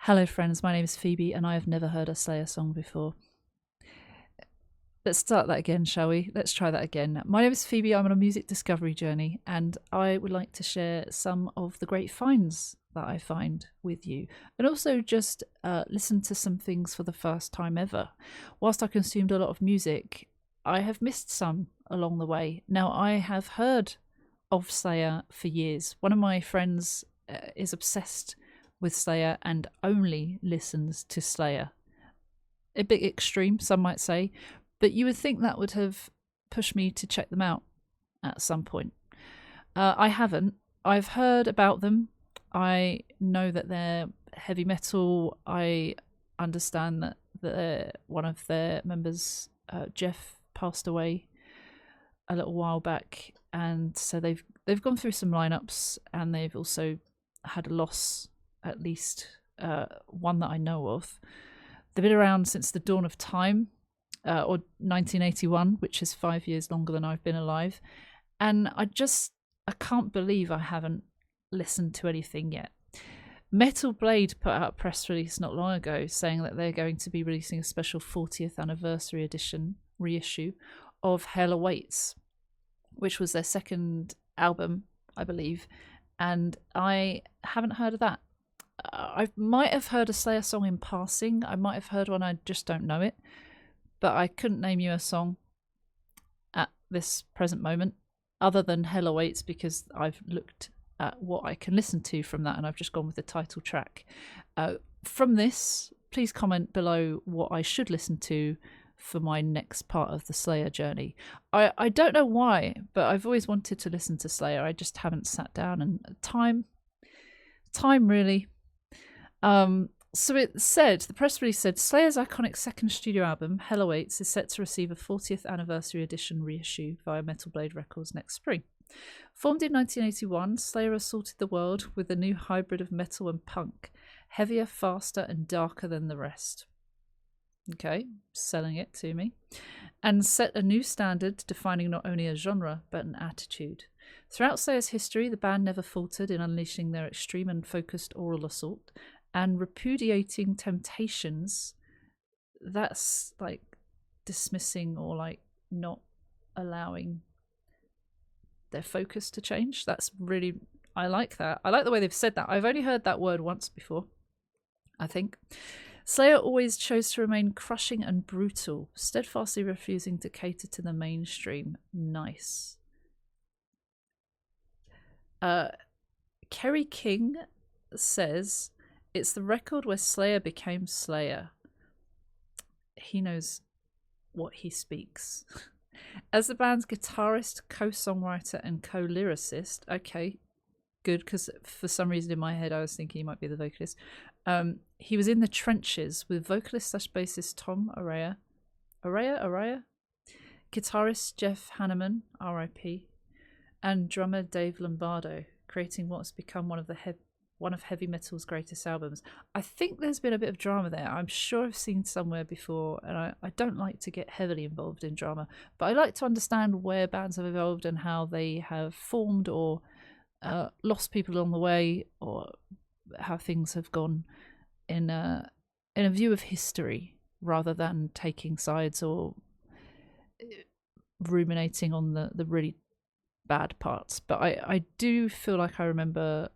Hello friends, my name is Phoebe and I have never heard a Slayer song before. Let's start that again, shall we? Let's try that again. My name is Phoebe, I'm on a music discovery journey and I would like to share some of the great finds that I find with you, and also just listen to some things for the first time ever. Whilst I consumed a lot of music, I have missed some along the way. Now, I have heard of Slayer for years. One of my friends is obsessed with Slayer and only listens to Slayer. A bit extreme, some might say, but you would think that would have pushed me to check them out at some point. I haven't. I've heard about them. I know that they're heavy metal. I understand that one of their members, Jeff, passed away a little while back, and so they've gone through some lineups, and they've also had a loss, at least one that I know of. They've been around since the dawn of time, or 1981, which is 5 years longer than I've been alive. And I can't believe I haven't listened to anything yet. Metal Blade put out a press release not long ago saying that they're going to be releasing a special 40th anniversary edition reissue of Hell Awaits, which was their second album, I believe. And I haven't heard of that. I might have heard a Slayer song in passing. I might have heard one, I just don't know it. But I couldn't name you a song at this present moment other than Hell Awaits, because I've looked at what I can listen to from that and I've just gone with the title track. From this, please comment below what I should listen to for my next part of the Slayer journey. I don't know why, but I've always wanted to listen to Slayer. I just haven't sat down, and time really. So it said, the press release said, Slayer's iconic second studio album, Hell Awaits, is set to receive a 40th anniversary edition reissue via Metal Blade Records next spring. Formed in 1981, Slayer assaulted the world with a new hybrid of metal and punk, heavier, faster, and darker than the rest. Okay, selling it to me. And set a new standard, defining not only a genre, but an attitude. Throughout Slayer's history, the band never faltered in unleashing their extreme and focused oral assault, and repudiating temptations. That's like dismissing or like not allowing their focus to change. That's really, I like that. I like the way they've said that. I've only heard that word once before, I think. Slayer always chose to remain crushing and brutal, steadfastly refusing to cater to the mainstream. Nice. Kerry King says, it's the record where Slayer became Slayer. He knows what he speaks. As the band's guitarist, co-songwriter, and co-lyricist, okay, good, because for some reason in my head I was thinking he might be the vocalist. He was in the trenches with vocalist / bassist Tom Araya, guitarist Jeff Hanneman, R.I.P., and drummer Dave Lombardo, creating what's become one of heavy metal's greatest albums. I think there's been a bit of drama there. I'm sure I've seen somewhere before, and I don't like to get heavily involved in drama, but I like to understand where bands have evolved and how they have formed or lost people along the way, or how things have gone in a view of history rather than taking sides or ruminating on the really bad parts. But I do feel like I remember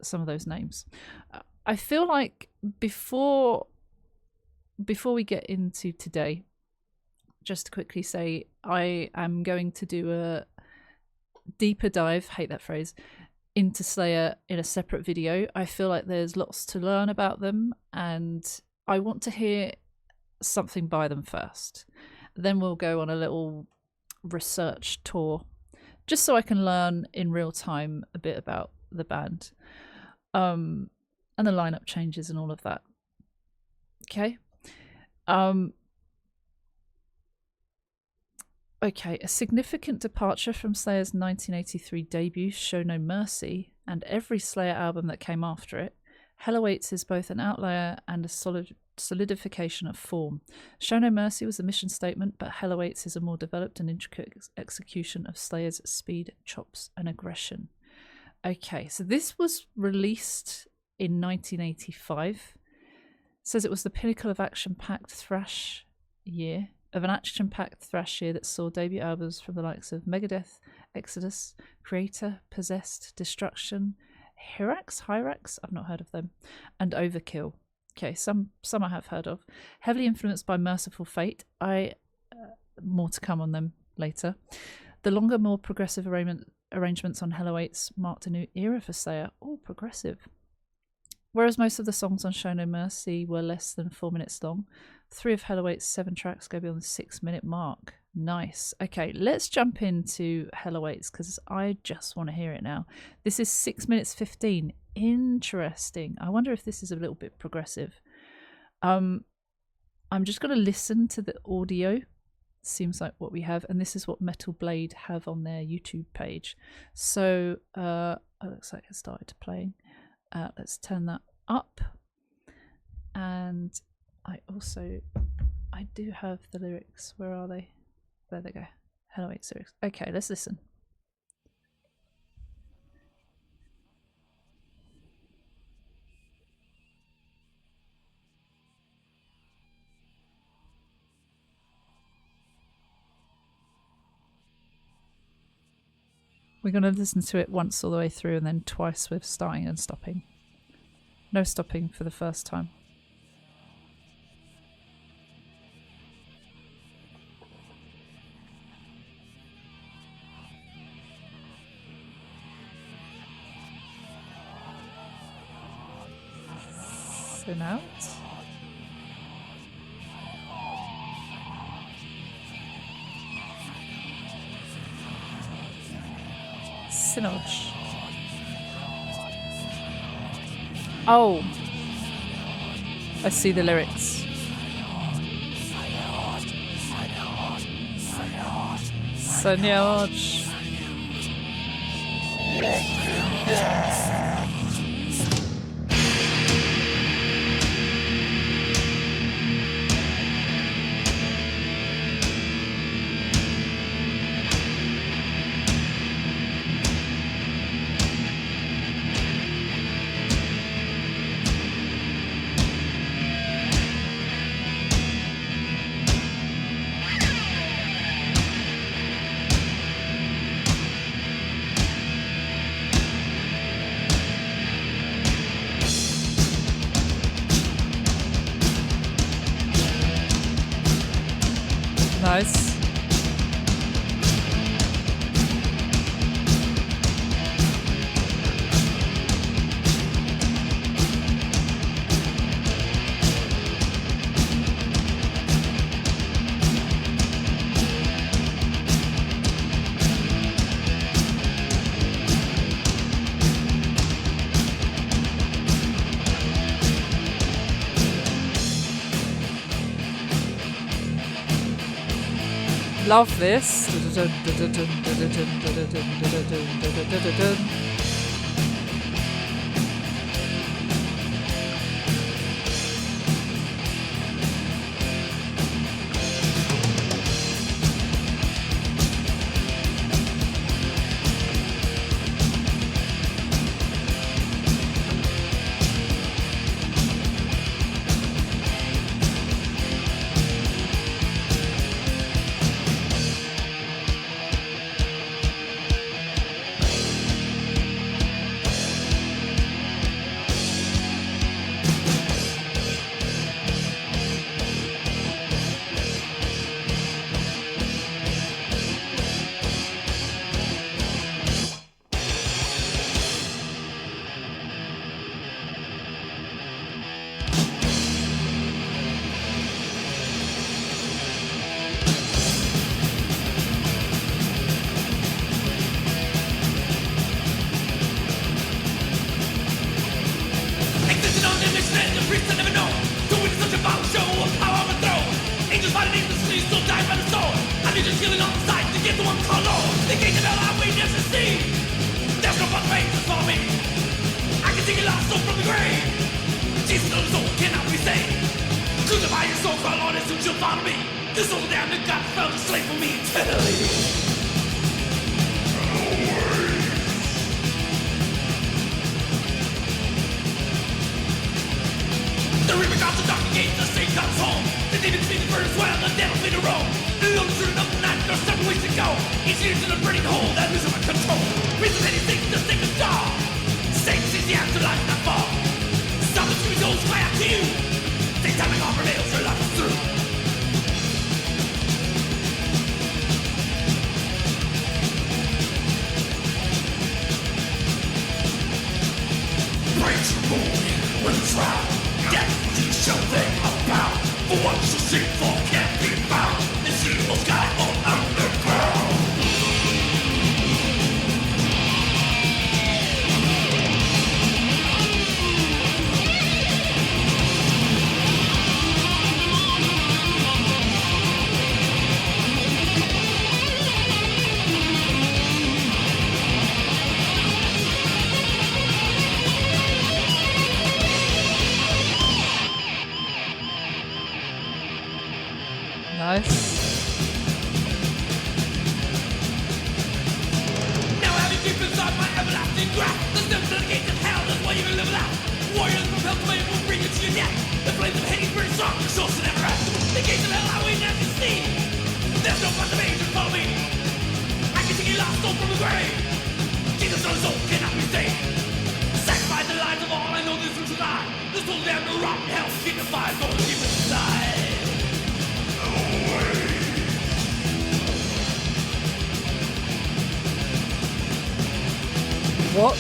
some of those names. I feel like before we get into today, just to quickly say, I am going to do a deeper dive, hate that phrase, into Slayer in a separate video. I feel like there's lots to learn about them, and I want to hear something by them first. Then we'll go on a little research tour, just so I can learn in real time a bit about the band, and the lineup changes and all of that. Okay. Okay, a significant departure from Slayer's 1983 debut, Show No Mercy, and every Slayer album that came after it, Hell Awaits is both an outlier and a solidification of form. Show No Mercy was a mission statement, but Hell Awaits is a more developed and intricate execution of Slayer's speed, chops, and aggression. Okay, so this was released in 1985. Says it was the pinnacle of action-packed thrash year, of an action-packed thrash year that saw debut albums from the likes of Megadeth, Exodus, Creator, Possessed, Destruction, Hyrax, I've not heard of them, and Overkill. Okay, some I have heard of. Heavily influenced by Merciful Fate. More to come on them later. The longer, more progressive arrangements on Hello 8's marked a new era for Slayer. All progressive. Whereas most of the songs on Show No Mercy were less than 4 minutes long, 3 of Hello 8's 7 tracks go beyond the 6-minute mark. Nice. Okay, let's jump into Hello 8's because I just want to hear it now. This is 6 minutes 15. Interesting. I wonder if this is a little bit progressive. I'm just going to listen to the audio. Seems like what we have, and this is what Metal Blade have on their YouTube page. So it looks like it started playing. Let's turn that up, and I do have the lyrics. Where are they? There they go. Hello 8 lyrics. Okay, let's listen. We're going to listen to it once all the way through and then twice with starting and stopping. No stopping for the first time. Thin out. Sinosh. Oh, I see the lyrics. Sinosh. Nice. Love this. The river gods the dark gates, the sea comes home. The demons feed the birds while the devil feed the roam. The lone shooting up the night, there's 7 ways to go. Each leads in a burning hole that loses my control. Reason many things to stick a star. Satan sees the afterlife not far. Stop the screaming souls cry out to you. Take time and offer nails, your life is through. Breaks your moon with a shroud. That's what you show them about. For what you seek for can't be found. This evil sky on underground. Nice. Now having deep inside my everlasting grasp. The steps to the gates of hell, that's why you can live it out. Warriors from Pennsylvania will bring you to your death. The flames of Hades burn strong, the souls to never rest. The gates of hell I wait as you see. There's no consummation, follow me. I can take a lost soul from the grave. Jesus on his soul cannot be saved. Sacrifice the lives of all I know this will die. The soul damned to rot in hell, keep the fire going deep inside. What?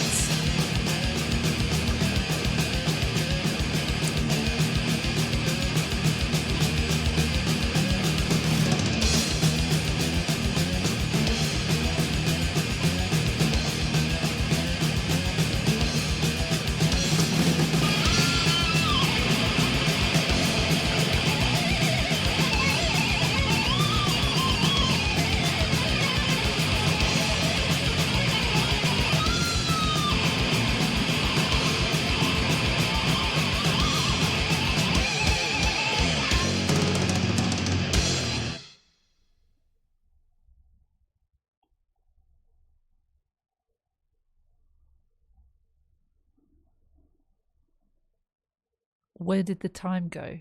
Where did the time go?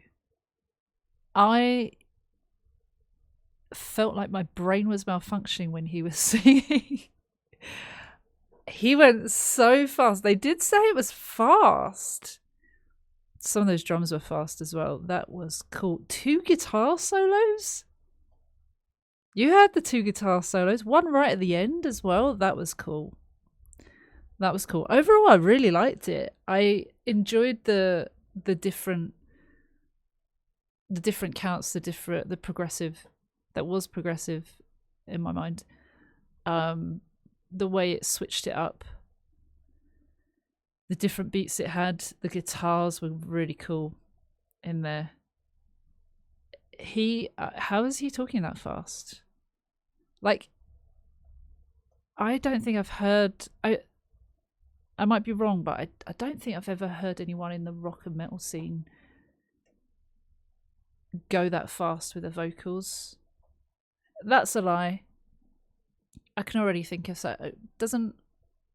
I felt like my brain was malfunctioning when he was singing. He went so fast. They did say it was fast. Some of those drums were fast as well. That was cool. 2 guitar solos? You had the 2 guitar solos. One right at the end as well. That was cool. That was cool. Overall, I really liked it. I enjoyed the different counts, the progressive, that was progressive in my mind. The way it switched it up, the different beats it had, the guitars were really cool in there. How is he talking that fast? Like, I don't think I've heard, I might be wrong, but I don't think I've ever heard anyone in the rock and metal scene go that fast with the vocals. That's a lie. I can already think of that. Doesn't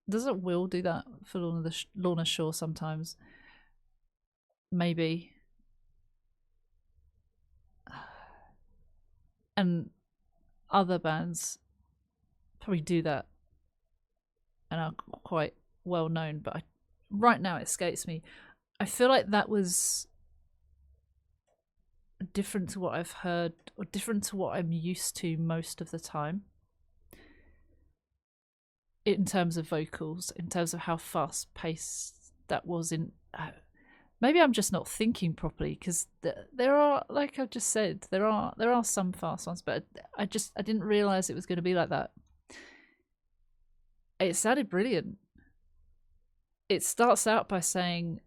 Will do that for Lorna Shore sometimes? Maybe. And other bands probably do that and are quite well known, but right now it escapes me. I feel like that was different to what I've heard, or different to what I'm used to most of the time, in terms of vocals, in terms of how fast paced that was. In maybe I'm just not thinking properly, because there are, like I've just said, there are some fast ones, but I didn't realize it was going to be like that. It sounded brilliant. It starts out by saying,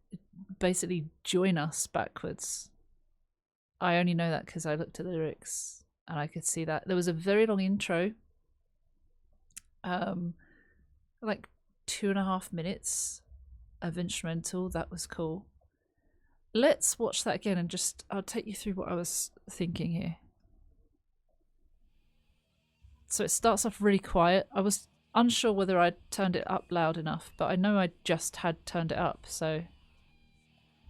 basically, join us backwards. I only know that because I looked at the lyrics and I could see that. There was a very long intro, like 2.5 minutes of instrumental. That was cool. Let's watch that again and I'll take you through what I was thinking here. So it starts off really quiet. I was unsure whether I'd turned it up loud enough, but I know I just had turned it up, so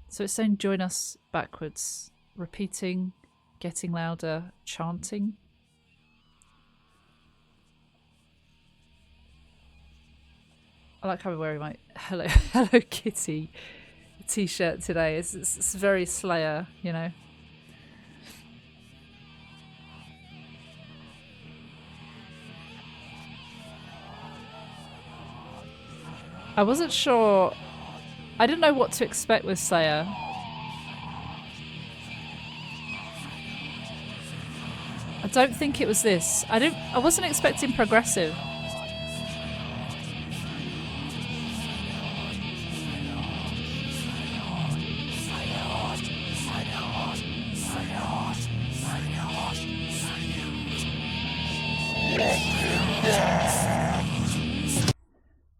So it's saying join us backwards, repeating, getting louder, chanting. I like how I'm wearing my Hello Kitty t-shirt today. It's very Slayer, you know. I wasn't sure. I didn't know what to expect with Slayer. I don't think it was this. I wasn't expecting progressive.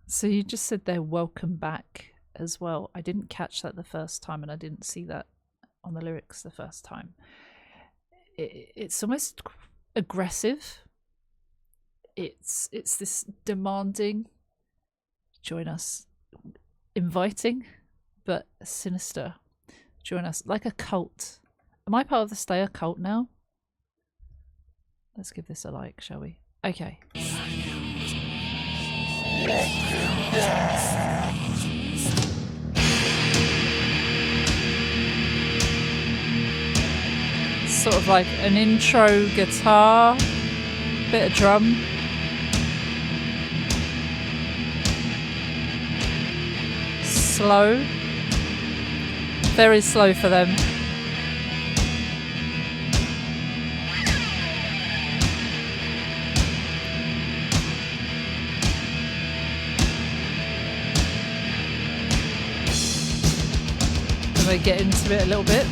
So you just said they're welcome back as well. I didn't catch that the first time, and I didn't see that on the lyrics the first time. It's almost aggressive. It's this demanding, join us, inviting, but sinister. Join us, like a cult. Am I part of the Slayer cult now? Let's give this a like, shall we? Okay. Sort of like an intro guitar, bit of drum. Slow. Very slow for them. They get into it a little bit.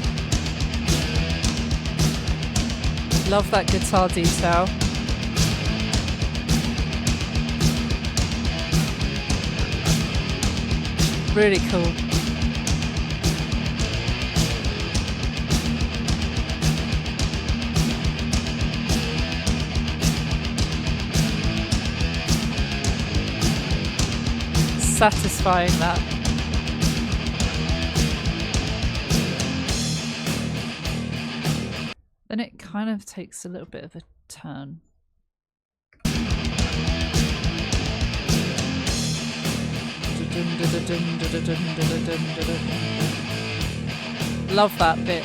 Love that guitar detail. Really cool. Satisfying that. Then it kind of takes a little bit of a turn. Love that bit.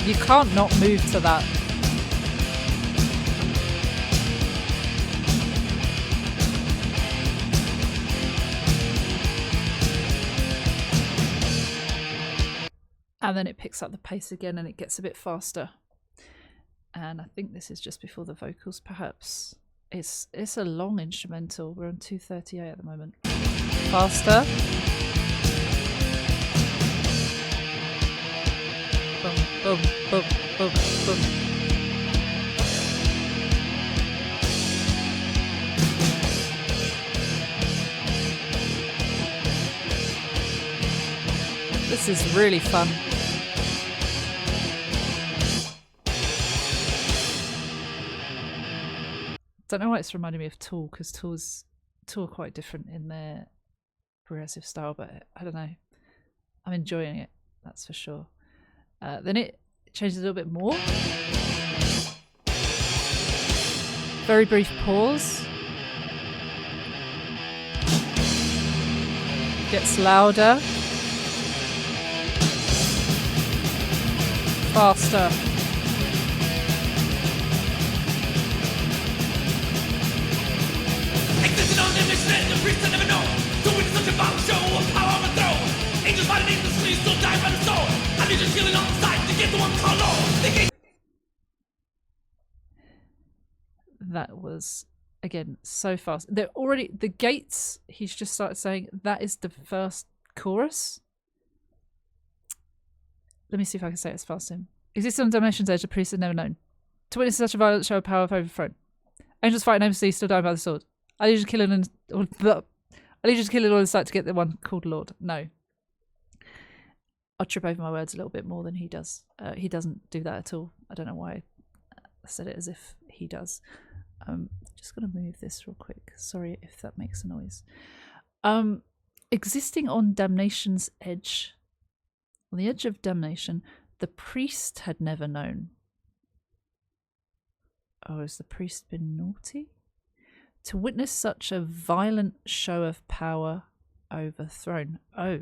You can't not move to that. And then it picks up the pace again and it gets a bit faster. And I think this is just before the vocals, perhaps. It's a long instrumental. We're on 2:38 at the moment. Faster. Boom, boom, boom, boom, boom. This is really fun. Don't know why it's reminding me of Tool, because Tool are quite different in their progressive style, but I don't know. I'm enjoying it, that's for sure. Then it changes a little bit more. Very brief pause. Gets louder. Faster. Existing on them, they the priests I never know. To witness such a bomb show of power on the throne. Angels fighting aimlessly, still die by the soul. I need just healing on the side to get the one called low. That was, again, so fast. They're already, the gates, he's just started saying, that is the first chorus. Let me see if I can say it as fast as him. Exists on Dimension's Edge, a priest had never known. To witness such a violent show of power overthrown. Angels fighting aimlessly, still dying by the sword. I need you to kill it all the sight to get the one called Lord. No. I trip over my words a little bit more than he does. He doesn't do that at all. I don't know why I said it as if he does. Just going to move this real quick. Sorry if that makes a noise. Existing on damnation's edge, on the edge of damnation, the priest had never known. Oh, has the priest been naughty? To witness such a violent show of power overthrown. Oh,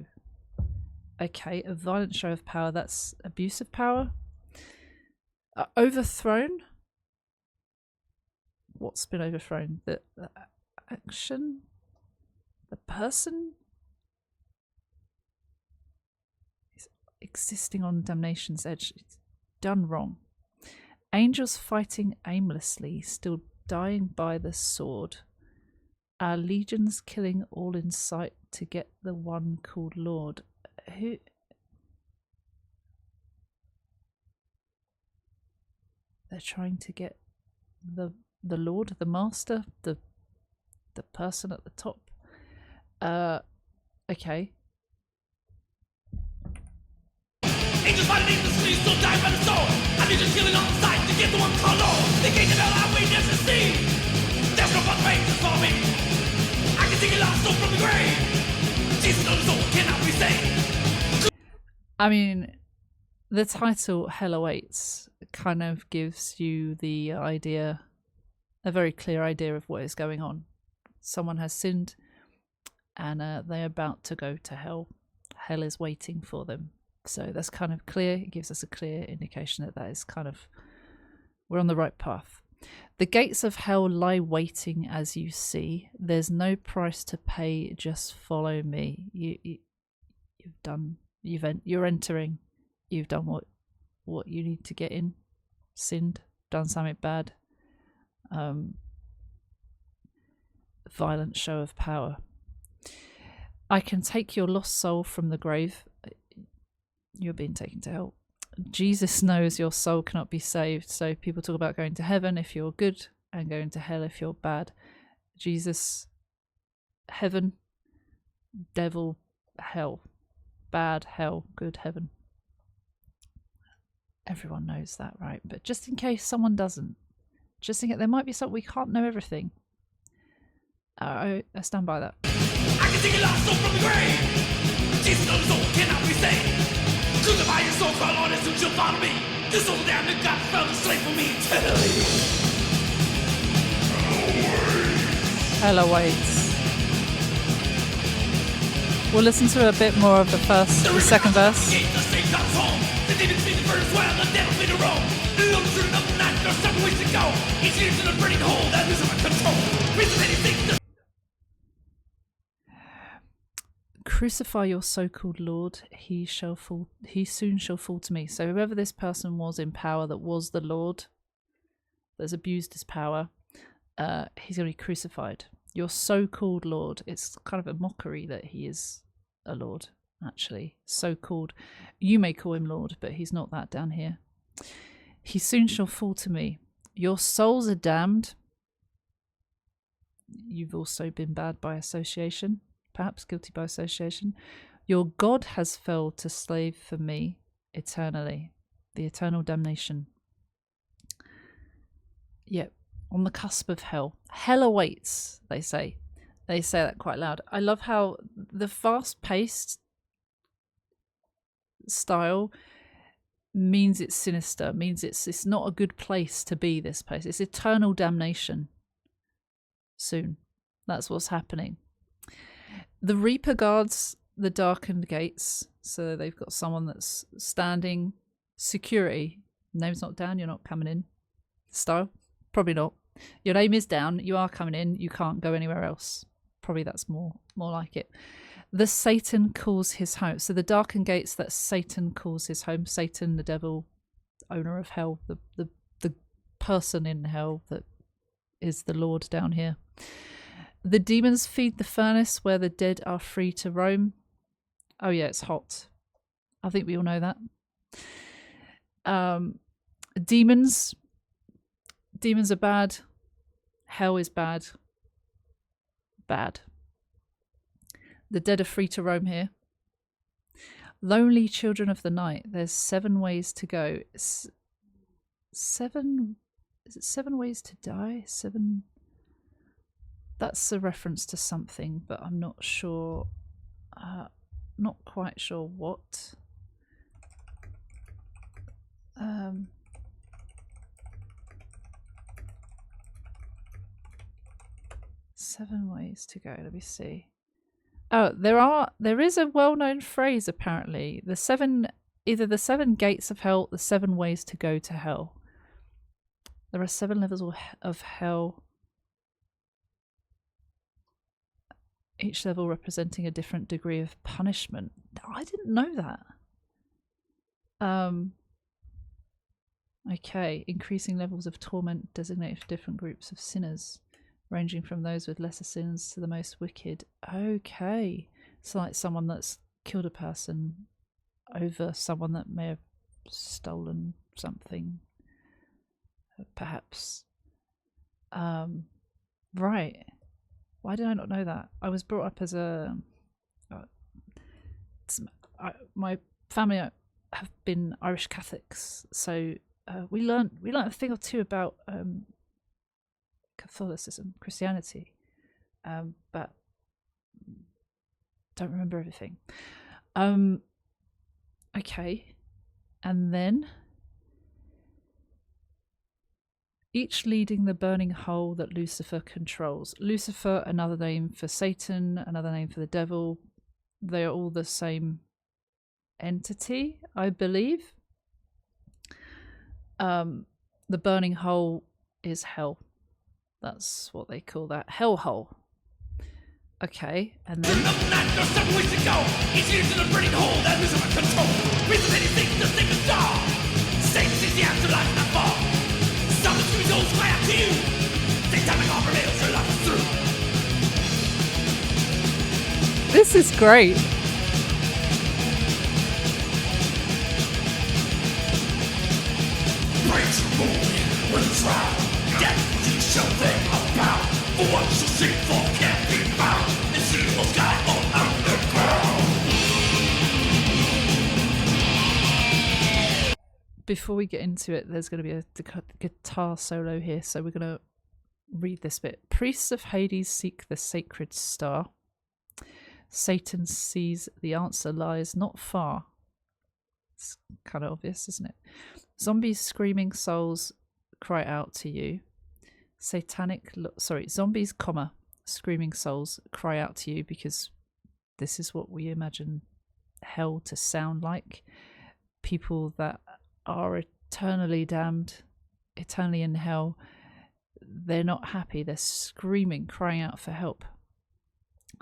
okay, a violent show of power. That's abuse of power. Overthrown? What's been overthrown? The action? The person? It's existing on damnation's edge. It's done wrong. Angels fighting aimlessly, still dying by the sword. Our legions killing all in sight to get the one called Lord. Who? They're trying to get the Lord, the Master, the person at the top. Okay. Angels fighting aimlessly, still dying by the sword. I need just killing on the side to get the one called Lord. The gates of hell I wait never see. There's no fun angels for me. I can take a lost soul from the grave. Jesus knows soul cannot be saved. I mean, the title Hell Awaits kind of gives you the idea, a very clear idea of what is going on. Someone has sinned and they're about to go to hell. Hell is waiting for them. So that's kind of clear. It gives us a clear indication that is kind of, we're on the right path. The gates of hell lie waiting as you see. There's no price to pay, just follow me. You're entering. You've done what you need to get in. Sinned, done something bad. Violent show of power. I can take your lost soul from the grave. You're being taken to hell. Jesus knows your soul cannot be saved. So people talk about going to heaven if you're good and going to hell if you're bad. Jesus, heaven, devil, hell. Bad, hell, good, heaven. Everyone knows that, right? But just in case someone doesn't, just in case there might be something, we can't know everything. I stand by that. I can take a lost soul from the grave. Jesus knows soul cannot be saved. Crucify your soul, crawl on it, soon she'll follow me. This soul down to God found a slave for me eternally. Hell awaits. We'll listen to a bit more of the second verse. The same comes home. The demons feed the first while the devil feed the roam. The little children of the night, there's several ways to go. Each year's in a burning hole that is under control. Reason anything. Crucify your so-called Lord, he soon shall fall to me. So whoever this person was in power that was the Lord, that's abused his power, he's going to be crucified. Your so-called Lord. It's kind of a mockery that he is a Lord, actually. So-called. You may call him Lord, but he's not that down here. He soon shall fall to me. Your souls are damned. You've also been bad by association. Perhaps guilty by association. Your God has fell to slave for me eternally. The eternal damnation. Yep, on the cusp of hell. Hell awaits, they say. They say that quite loud. I love how the fast-paced style means it's sinister, means it's not a good place to be, this place. It's eternal damnation. Soon. That's what's happening. The Reaper guards the darkened gates, so they've got someone that's standing security. Name's not down, you're not coming in. Style? Probably not. Your name is down, you are coming in, you can't go anywhere else. Probably that's more like it. The Satan calls his home. So the darkened gates that Satan calls his home. Satan, the devil, owner of hell, the person in hell that is the Lord down here. The demons feed the furnace where the dead are free to roam. Oh yeah, it's hot. I think we all know that. Demons are bad. Hell is bad. Bad. The dead are free to roam here. Lonely children of the night. There's 7 ways to go. Seven. Is it 7 ways to die? 7. That's a reference to something, but I'm not sure. Not quite sure what. 7 ways to go. Let me see. Oh, there is a well-known phrase apparently. Either the 7 gates of hell, the 7 ways to go to hell. There are 7 levels of hell, each level representing a different degree of punishment. I didn't know that. Okay, increasing levels of torment designated for different groups of sinners, ranging from those with lesser sins to the most wicked. Okay, it's like someone that's killed a person over someone that may have stolen something, perhaps. Right. Why did I not know that? I was brought up as my family have been Irish Catholics, so we learned a thing or two about Catholicism, Christianity, but don't remember everything. Okay, and then each leading the burning hole that Lucifer controls. Lucifer, another name for Satan, another name for the devil. They are all the same entity, I believe. The burning hole is hell. That's what they call that. Hell hole. Okay, and then There's seven ways to go. Each leads to the burning hole that Lucifer controls. Reason anything to think of star. Satan sees the afterlife not far. Some of the souls cry out to you. Satanic all prevails, your life is through. this is great. Praise your morning when it's round. Death you show them about. For what you seek for can't be found. It's evil sky on underground. Before we get into it, there's going to be a guitar solo here, so we're going to read this bit. Priests of Hades seek the sacred star. Satan sees the answer lies not far. It's kind of obvious, isn't it? Zombies' screaming souls cry out to you. Zombies, screaming souls cry out to you, because this is what we imagine hell to sound like. People that are eternally damned, eternally in hell, they're not happy, they're screaming, crying out for help.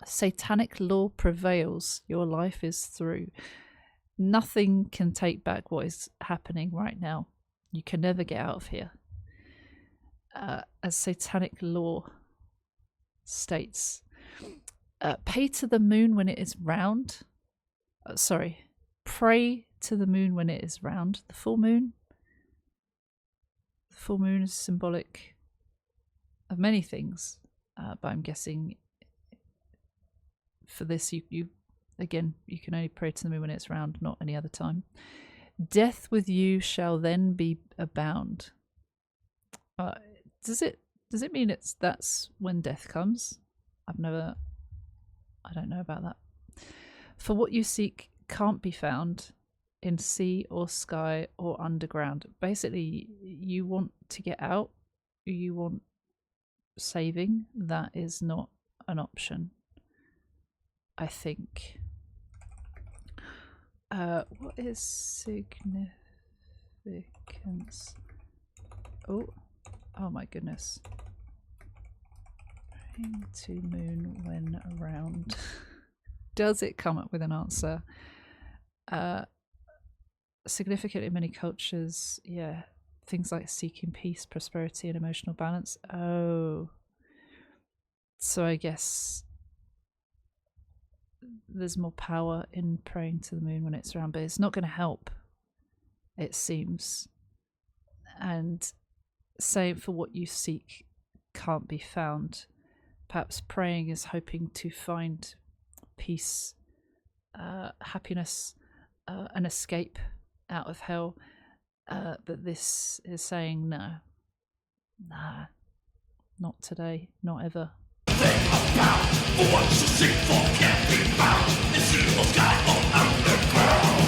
Satanic law prevails, your life is through. Nothing can take back what is happening right now. You can never get out of here. As satanic law states, pay to the moon when it is round. Pray to the moon when it is round. The full moon. The full moon is symbolic of many things, but I'm guessing for this, you can only pray to the moon when it's round, not any other time. Death with you shall then be abound. Does it mean that's when death comes? I don't know about that. For what you seek can't be found in sea or sky or underground. Basically, you want to get out, you want saving, that is not an option, I think. What is significance? Oh my goodness. Praying to moon when around. Does it come up with an answer? Significant in many cultures, yeah. Things like seeking peace, prosperity, and emotional balance. Oh. So I guess there's more power in praying to the moon when it's around, but it's not going to help, it seems. And same for what you seek can't be found. Perhaps praying is hoping to find peace, happiness, an escape out of hell. But this is saying no. Nah. Not today. Not ever. What you seek for can't be found. This evil sky on underground.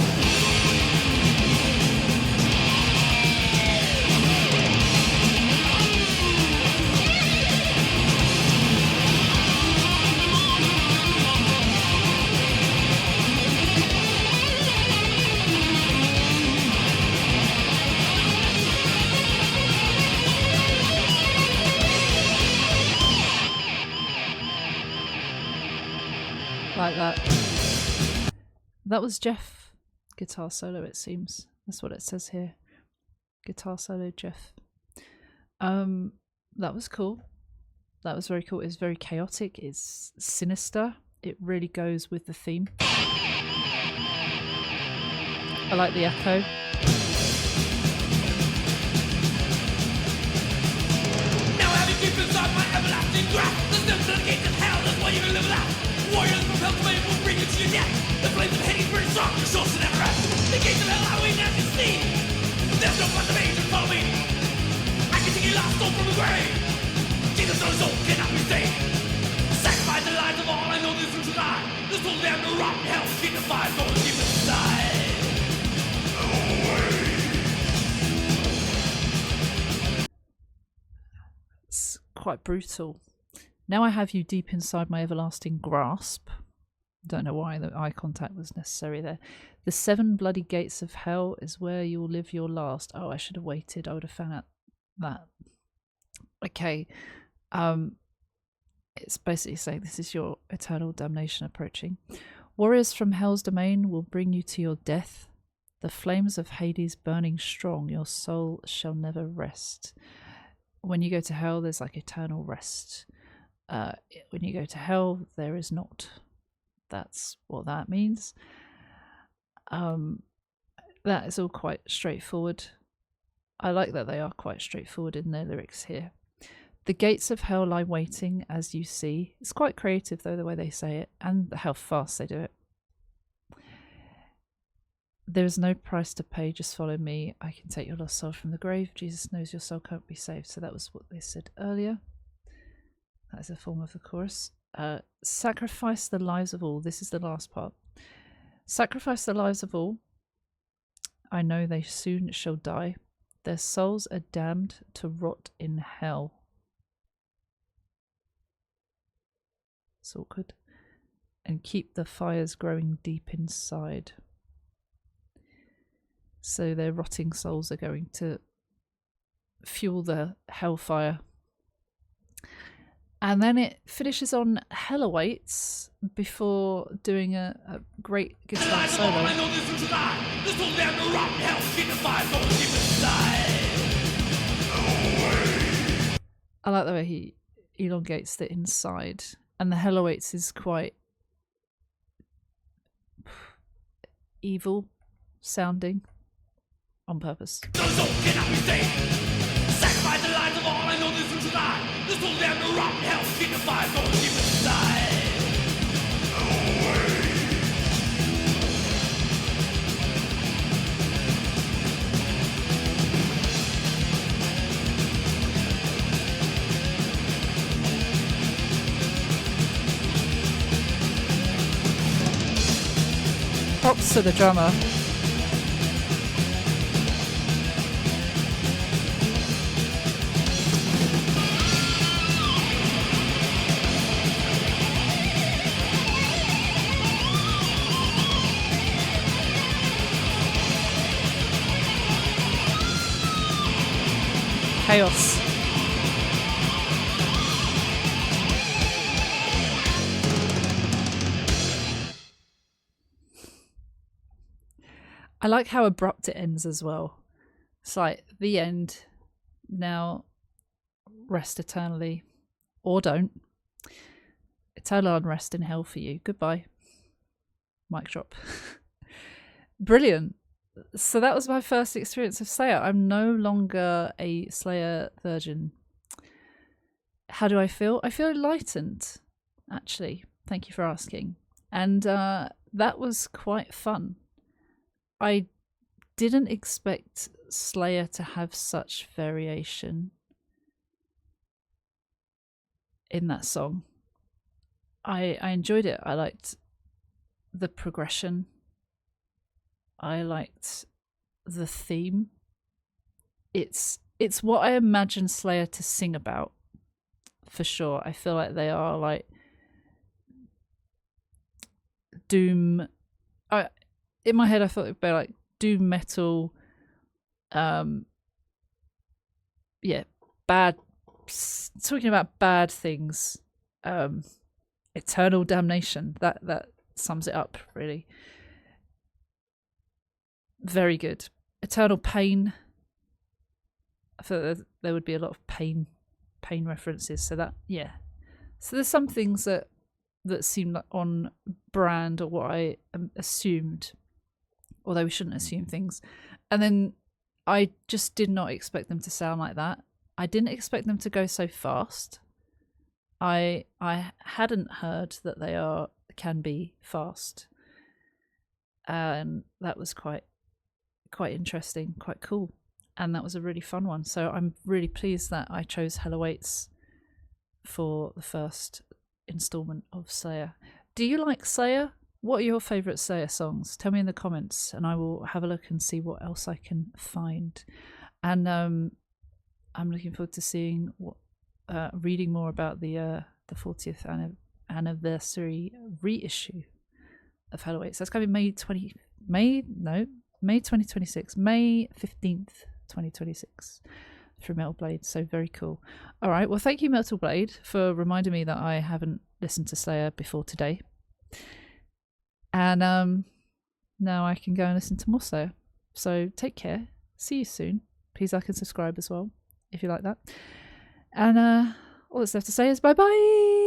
Like that. That was Jeff guitar solo, it seems. That's what it says here. Guitar solo, Jeff. That was cool. That was very cool. It's very chaotic. It's sinister. It really goes with the theme. I like the echo. Now I have you deep inside my everlasting grasp. The steps to the gates of hell, that's why you can live without. Warriors from hell to flame will bring you to your death. The flames of Hades burn strong, your soul should never rest. The gates of hell I wait now to see. There's no place of angels, follow me. I can take a lost soul from the grave. Jesus on his soul cannot be saved. Sacrifice the lives of all, I know this truth will die. The soul damned to rot in hell, keep the fire going deep inside. It's quite brutal. Now I have you deep inside my everlasting grasp. Don't know why the eye contact was necessary there. The 7 bloody gates of hell is where you'll live your last. Oh, I should have waited. I would have found out that. Okay. It's basically saying this is your eternal damnation approaching. Warriors from hell's domain will bring you to your death. The flames of Hades burning strong. Your soul shall never rest. When you go to hell, there's like eternal rest. When you go to hell, there is not. That's what that means. That is all quite straightforward. I like that they are quite straightforward in their lyrics here. The gates of hell lie waiting, as you see. It's quite creative, though, the way they say it, and how fast they do it. There is no price to pay, just follow me. I can take your lost soul from the grave. Jesus knows your soul can't be saved. So that was what they said earlier. That is a form of the chorus. Sacrifice the lives of all. This is the last part. Sacrifice the lives of all. I know they soon shall die. Their souls are damned to rot in hell. It's awkward. And keep the fires growing deep inside. So their rotting souls are going to fuel the hellfire. And then it finishes on Hell Awaits before doing a great guitar solo. I know this is lie. This will damn the rotten hell, keep the fire going deep inside. I like the way he elongates the inside. And the Hell Awaits is quite evil sounding on purpose. No soul cannot be saved. Sacrifice the lives of all, I know this is lie. This will damn the rotten hell, keep the fire going deep inside. Props to the drummer. Chaos. I like how abrupt it ends as well. It's like the end. Now rest eternally. Or don't. Eternal unrest in hell for you. Goodbye. Mic drop. Brilliant. So that was my first experience of Slayer. I'm no longer a Slayer virgin. How do I feel? I feel enlightened, actually. Thank you for asking. And that was quite fun. I didn't expect Slayer to have such variation in that song. I enjoyed it. I liked the progression. I liked the theme. It's what I imagine Slayer to sing about, for sure. I feel like they are like doom. In my head, I thought it'd be like doom metal. Yeah, bad. Talking about bad things. Eternal damnation. That sums it up really. Very good. Eternal pain. I thought there would be a lot of pain references. So that, yeah. So there's some things that seem like on brand, or what I assumed, although we shouldn't assume things. And then I just did not expect them to sound like that. I didn't expect them to go so fast. I hadn't heard that they can be fast. And that was quite interesting, quite cool. And that was a really fun one. So I'm really pleased that I chose Hell Awaits for the first installment of Slayer. Do you like Slayer? What are your favourite Slayer songs? Tell me in the comments, and I will have a look and see what else I can find. And I'm looking forward to seeing reading more about the 40th anniversary reissue of Hell Awaits. That's going to be May 2026, May 15th, 2026, through Metal Blade. So very cool. All right, well, thank you, Metal Blade, for reminding me that I haven't listened to Slayer before today. And now I can go and listen to more Slayer. So take care. See you soon. Please like and subscribe as well if you like that. And all that's left to say is bye bye.